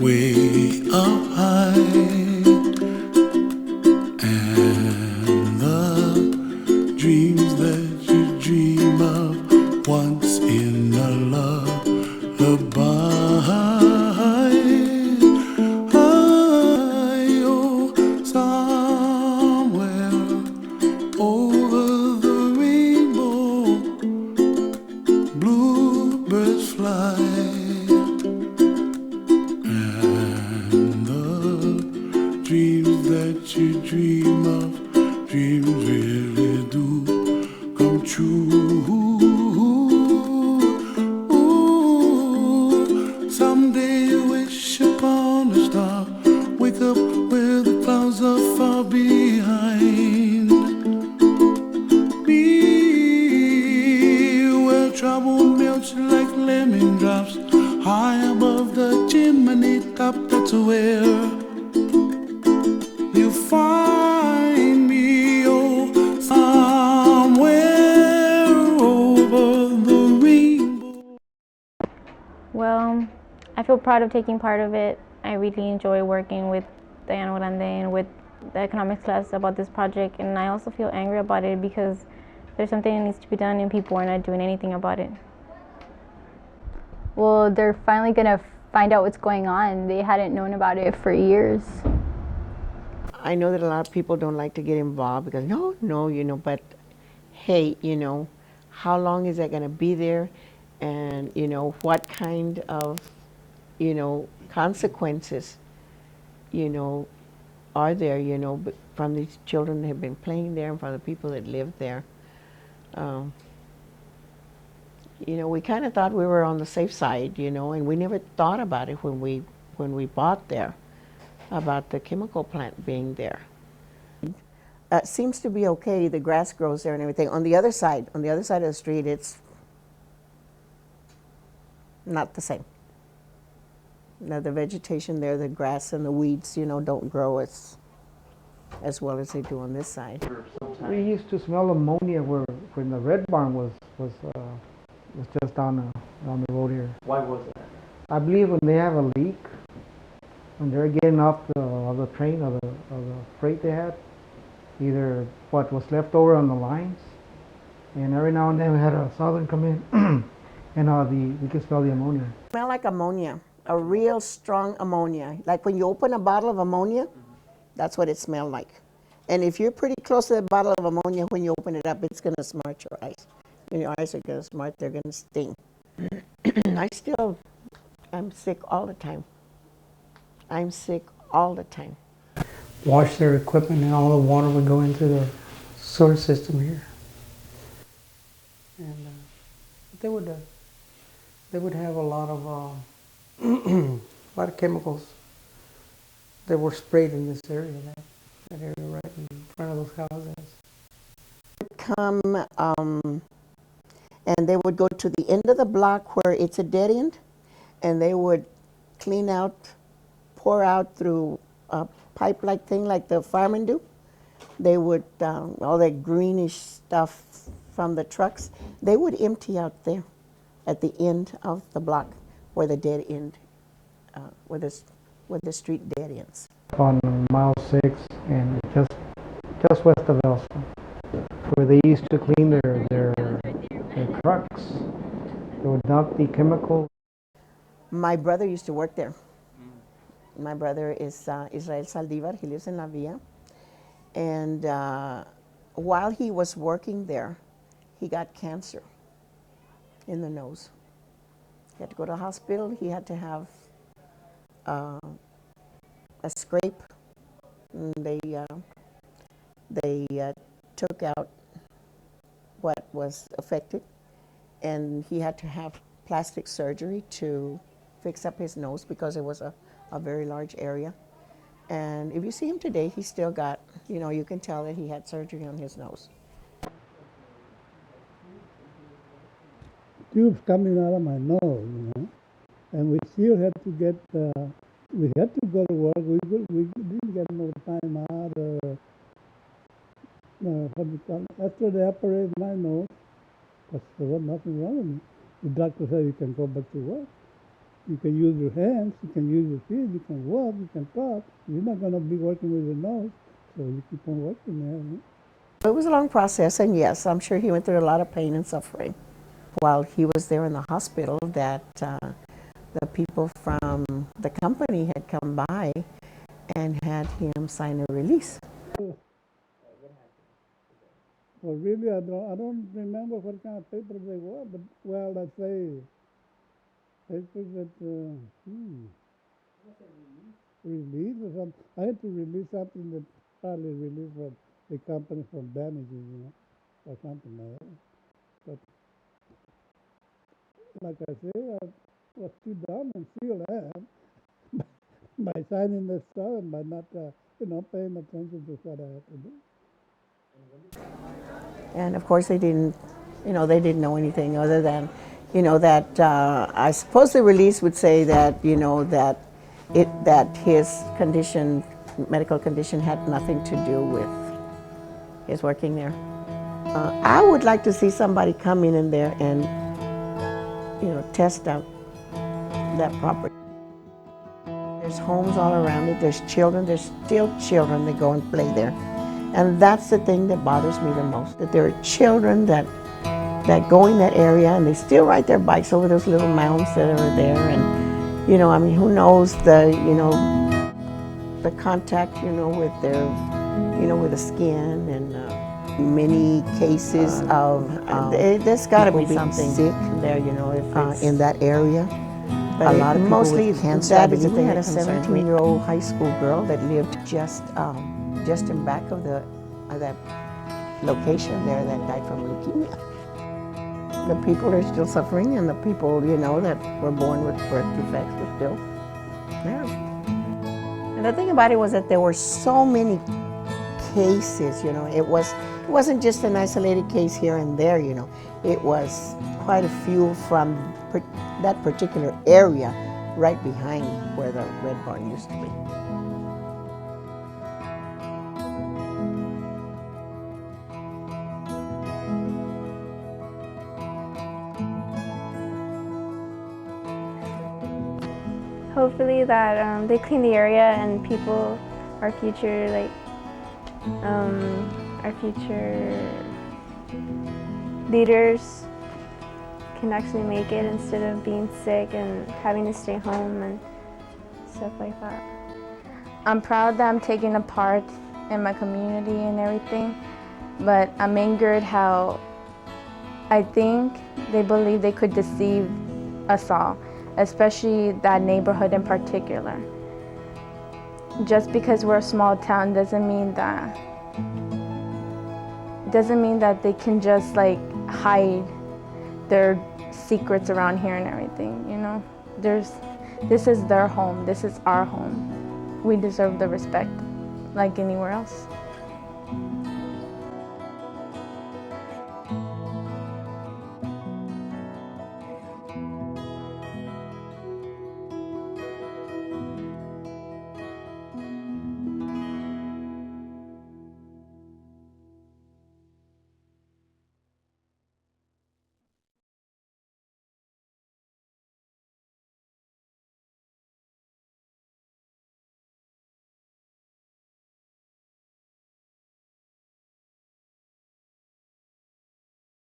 way up high, and the dreams that you dream of once in a lullaby. Oh, somewhere over the rainbow, bluebirds fly, and the dreams that you dream of, dreams really do come true. Ooh, someday you wish upon a star, wake up where the clouds are far behind me, where trouble melts like lemon drops high above the chimney top. That's where you find me, oh, somewhere over the rainbow. Well, I feel proud of taking part of it. I really enjoy working with Llano Grande and with the economics class about this project, and I also feel angry about it because there's something that needs to be done and people are not doing anything about it. Well, they're finally gonna find out what's going on. They hadn't known about it for years. I know that a lot of people don't like to get involved because no, but hey, how long is that going to be there? And, what kind of, consequences, are there, from these children that have been playing there and from the people that live there. We kind of thought we were on the safe side, and we never thought about it when we bought there, about the chemical plant being there. Seems to be okay. The grass grows there and everything. On the other side of the street, it's not the same. Now the vegetation there, the grass and the weeds, don't grow as well as they do on this side. We used to smell ammonia when the red barn was just down the road here. Why was that? I believe when they have a leak, when they're getting off the train or the freight they had, either what was left over on the lines, and every now and then we had a southern come in, and we could smell the ammonia. Smell like ammonia, a real strong ammonia. Like when you open a bottle of ammonia, that's what it smelled like. And if you're pretty close to the bottle of ammonia, when you open it up, it's going to smart your eyes. And your eyes are going to smart, they're going to sting. I'm sick all the time. I'm sick all the time. Wash their equipment and all the water would go into the sewer system here. And they would have a lot of a lot of chemicals that were sprayed in this area, that area right in front of those houses. Come and they would go to the end of the block where it's a dead end, and they would clean out, pour out through a pipe-like thing like the firemen do. They would, all that greenish stuff from the trucks, they would empty out there at the end of the block where the dead end, where the street dead ends. On mile 6 and just west of Elsa, where they used to clean their trucks. They would dump the chemical. My brother used to work there. My brother is Israel Saldivar. He lives in La Villa. And while he was working there, he got cancer in the nose. He had to go to the hospital. He had to have a scrape. And they took out what was affected, and he had to have plastic surgery to fix up his nose because it was a very large area. And if you see him today, he's still got, you can tell that he had surgery on his nose. Tubes coming out of my nose, and we still had to get, we had to go to work. We didn't get no time out. What do you call it? After they operated my nose, because there was nothing wrong with me, the doctor said you can go back to work. You can use your hands, you can use your feet, you can walk, you can talk. You're not going to be working with your nose, so you keep on working there. You know? It was a long process, and yes, I'm sure he went through a lot of pain and suffering while he was there in the hospital. That the people from the company had come by and had him sign a release. Well, really, I don't remember what kind of papers they were, but well, let's say papers that release or something. I had to release something that probably released from the company from damages, you know, or something like that. But like I say, I was too dumb and still am by signing this stuff and by not, paying attention to what I had to do. And of course, they didn't know anything other than, that I suppose the release would say that, that his condition, medical condition, had nothing to do with his working there. I would like to see somebody come in there and, test out that property. There's homes all around it. There's children. There's still children that go and play there. And that's the thing that bothers me the most, that there are children that go in that area and they still ride their bikes over those little mounds that are there. And, who knows the contact, with their, with the skin, and many cases of, there's got to be something sick there, if in that area. But a lot of people mostly with cancer. That is the thing. Had a 17-year-old high school girl that lived just in back of that location there that died from leukemia. The people are still suffering, and the people, that were born with birth defects are still there. And the thing about it was that there were so many cases, it wasn't just an isolated case here and there, it was quite a few from that particular area right behind where the Red Barn used to be. Hopefully that they clean the area and people, our future leaders can actually make it instead of being sick and having to stay home and stuff like that. I'm proud that I'm taking a part in my community and everything, but I'm angered how I think they believe they could deceive us all, especially that neighborhood in particular. Just because we're a small town doesn't mean that they can just hide their secrets around here and everything, This is their home, this is our home. We deserve the respect like anywhere else.